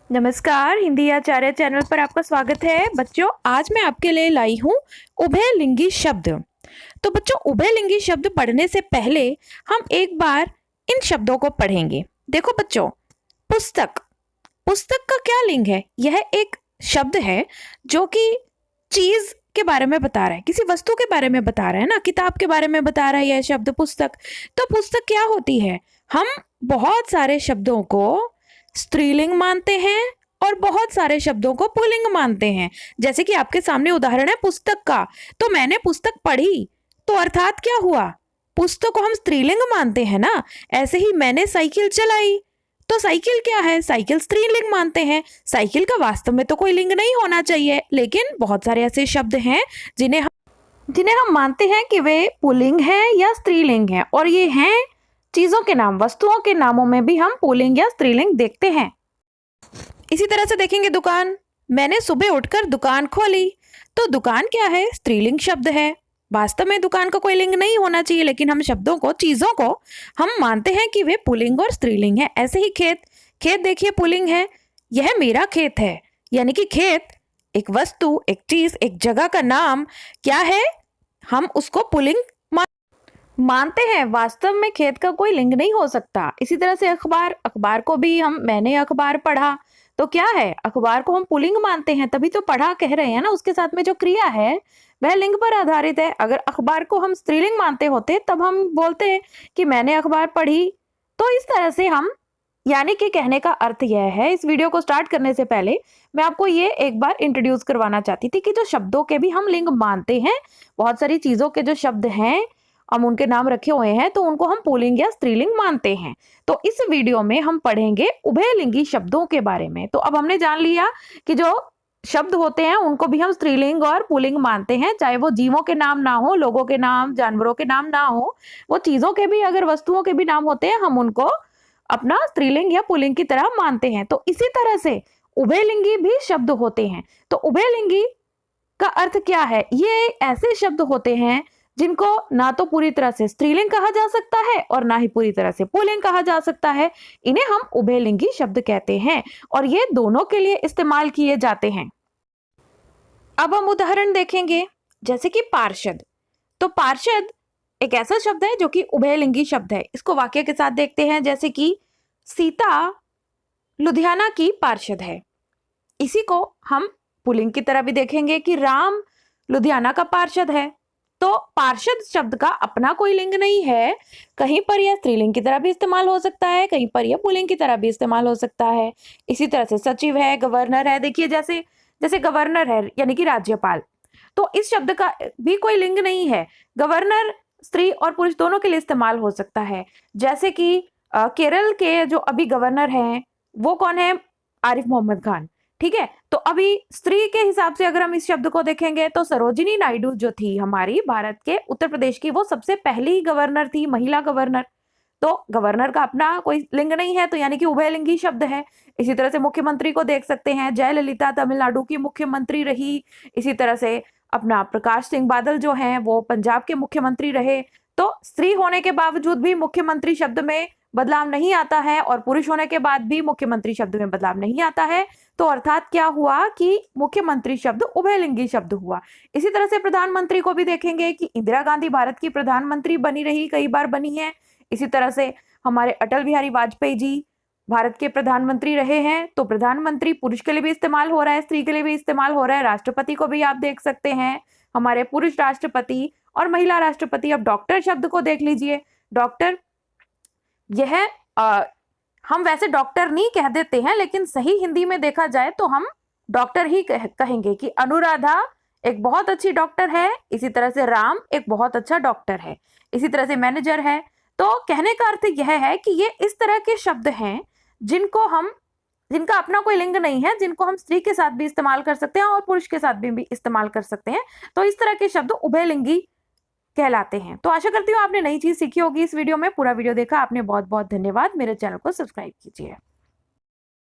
नमस्कार, हिंदी आचार्य चैनल पर आपका स्वागत है। बच्चों, आज मैं आपके लिए लाई हूँ उभयलिंगी शब्द। तो बच्चों, उभयलिंगी शब्द पढ़ने से पहले हम एक बार इन शब्दों को पढ़ेंगे। देखो बच्चों, पुस्तक, पुस्तक का क्या लिंग है? यह एक शब्द है जो कि चीज के बारे में बता रहा है, किसी वस्तु के बारे में बता रहा है ना, किताब के बारे में बता रहा है यह शब्द पुस्तक। तो पुस्तक क्या होती है? हम बहुत सारे शब्दों को स्त्रीलिंग मानते हैं और बहुत सारे शब्दों को पुल्लिंग मानते हैं। जैसे कि आपके सामने उदाहरण है पुस्तक का। तो मैंने पुस्तक पढ़ी, तो अर्थात क्या हुआ? पुस्तक को हम स्त्रीलिंग मानते हैं ना। ऐसे ही मैंने साइकिल चलाई, तो साइकिल क्या है? साइकिल स्त्रीलिंग मानते हैं। साइकिल का वास्तव में तो कोई लिंग नहीं होना चाहिए, लेकिन बहुत सारे ऐसे शब्द हैं जिन्हें हम मानते हैं कि वे पुल्लिंग है या स्त्रीलिंग है, और ये हैं चीजों के नाम। वस्तुओं के नामों में भी हम पुल्लिंग या स्त्रीलिंग देखते हैं। इसी तरह से देखेंगे दुकान। मैंने सुबह उठकर दुकान खोली, तो दुकान क्या है? स्त्रीलिंग शब्द है। वास्तव में दुकान का कोई लिंग नहीं होना चाहिए, लेकिन हम शब्दों को, चीजों को हम मानते हैं कि वे पुल्लिंग और स्त्रीलिंग है। ऐसे ही खेत, खेत देखिए पुल्लिंग है। यह मेरा खेत है, यानी कि खेत एक वस्तु, एक चीज, एक जगह का नाम क्या है? हम उसको पुल्लिंग मानते हैं। वास्तव में खेत का कोई लिंग नहीं हो सकता। इसी तरह से अखबार, अखबार को भी मैंने अखबार पढ़ा, तो क्या है? अखबार को हम पुल्लिंग मानते हैं, तभी तो पढ़ा कह रहे हैं ना। उसके साथ में जो क्रिया है वह लिंग पर आधारित है। अगर अखबार को हम स्त्रीलिंग मानते होते तब हम बोलते हैं कि मैंने अखबार पढ़ी। तो इस तरह से हम, यानी कि कहने का अर्थ यह है, इस वीडियो को स्टार्ट करने से पहले मैं आपको ये एक बार इंट्रोड्यूस करवाना चाहती थी कि जो शब्दों के भी हम लिंग मानते हैं, बहुत सारी चीजों के जो शब्द हैं हम उनके नाम रखे हुए हैं, तो उनको हम पुल्लिंग या स्त्रीलिंग मानते हैं। तो इस वीडियो में हम पढ़ेंगे उभयलिंगी शब्दों के बारे में। तो अब हमने जान लिया कि जो शब्द होते हैं उनको भी हम स्त्रीलिंग और पुल्लिंग मानते हैं, चाहे वो जीवों के नाम ना हो, लोगों के नाम, जानवरों के नाम ना हो, वो चीजों के भी, अगर वस्तुओं के भी नाम होते हैं, हम उनको अपना स्त्रीलिंग या पुल्लिंग की तरह मानते हैं। तो इसी तरह से उभयलिंगी भी शब्द होते हैं। तो उभयलिंगी का अर्थ क्या है? ये ऐसे शब्द होते हैं जिनको ना तो पूरी तरह से स्त्रीलिंग कहा जा सकता है और ना ही पूरी तरह से पुल्लिंग कहा जा सकता है। इन्हें हम उभयलिंगी शब्द कहते हैं, और ये दोनों के लिए इस्तेमाल किए जाते हैं। अब हम उदाहरण देखेंगे, जैसे कि पार्षद। तो पार्षद एक ऐसा शब्द है जो कि उभयलिंगी शब्द है। इसको वाक्य के साथ देखते हैं, जैसे कि सीता लुधियाना की पार्षद है। इसी को हम पुल्लिंग की तरह भी देखेंगे कि राम लुधियाना का पार्षद है। तो पार्षद शब्द का अपना कोई लिंग नहीं है। कहीं पर यह स्त्रीलिंग की तरह भी इस्तेमाल हो सकता है, कहीं पर यह पुल्लिंग की तरह भी इस्तेमाल हो सकता है। इसी तरह से सचिव है, गवर्नर है। देखिए, जैसे जैसे गवर्नर है यानी कि राज्यपाल, तो इस शब्द का भी कोई लिंग नहीं है। गवर्नर स्त्री और पुरुष दोनों के लिए इस्तेमाल हो सकता है। जैसे कि केरल के जो अभी गवर्नर हैं वो कौन है? आरिफ मोहम्मद खान। ठीक है, तो अभी स्त्री के हिसाब से अगर हम इस शब्द को देखेंगे तो सरोजिनी नायडू जो थी हमारी भारत के उत्तर प्रदेश की, वो सबसे पहली गवर्नर थी, महिला गवर्नर। तो गवर्नर का अपना कोई लिंग नहीं है, तो यानी कि उभयलिंगी शब्द है। इसी तरह से मुख्यमंत्री को देख सकते हैं। जयललिता तमिलनाडु की मुख्यमंत्री रही। इसी तरह से अपना प्रकाश सिंह बादल जो हैं वो पंजाब के मुख्यमंत्री रहे। तो स्त्री होने के बावजूद भी मुख्यमंत्री शब्द में बदलाव नहीं आता है, और पुरुष होने के बाद भी मुख्यमंत्री शब्द में बदलाव नहीं आता है। तो अर्थात क्या हुआ कि मुख्यमंत्री शब्द उभयलिंगी शब्द हुआ। इसी तरह से प्रधानमंत्री को भी देखेंगे कि इंदिरा गांधी भारत की प्रधानमंत्री बनी रही, कई बार बनी है। इसी तरह से हमारे अटल बिहारी वाजपेयी जी भारत के प्रधानमंत्री रहे हैं। तो प्रधानमंत्री पुरुष के लिए भी इस्तेमाल हो रहा है, स्त्री के लिए भी इस्तेमाल हो रहा है। राष्ट्रपति को भी आप देख सकते हैं, हमारे पुरुष राष्ट्रपति और महिला राष्ट्रपति। अब डॉक्टर शब्द को देख लीजिए। डॉक्टर, यह हम वैसे डॉक्टर नहीं कह देते हैं, लेकिन सही हिंदी में देखा जाए तो हम डॉक्टर ही कहेंगे कि अनुराधा एक बहुत अच्छी डॉक्टर है। इसी तरह से राम एक बहुत अच्छा डॉक्टर है। इसी तरह से मैनेजर है। तो कहने का अर्थ यह है कि ये इस तरह के शब्द हैं जिनका अपना कोई लिंग नहीं है, जिनको हम स्त्री के साथ भी इस्तेमाल कर सकते हैं और पुरुष के साथ भी इस्तेमाल कर सकते हैं। तो इस तरह के शब्द उभयलिंगी कहलाते हैं। तो आशा करती हूँ आपने नई चीज सीखी होगी इस वीडियो में। पूरा वीडियो देखा आपने, बहुत बहुत धन्यवाद। मेरे चैनल को सब्सक्राइब कीजिए।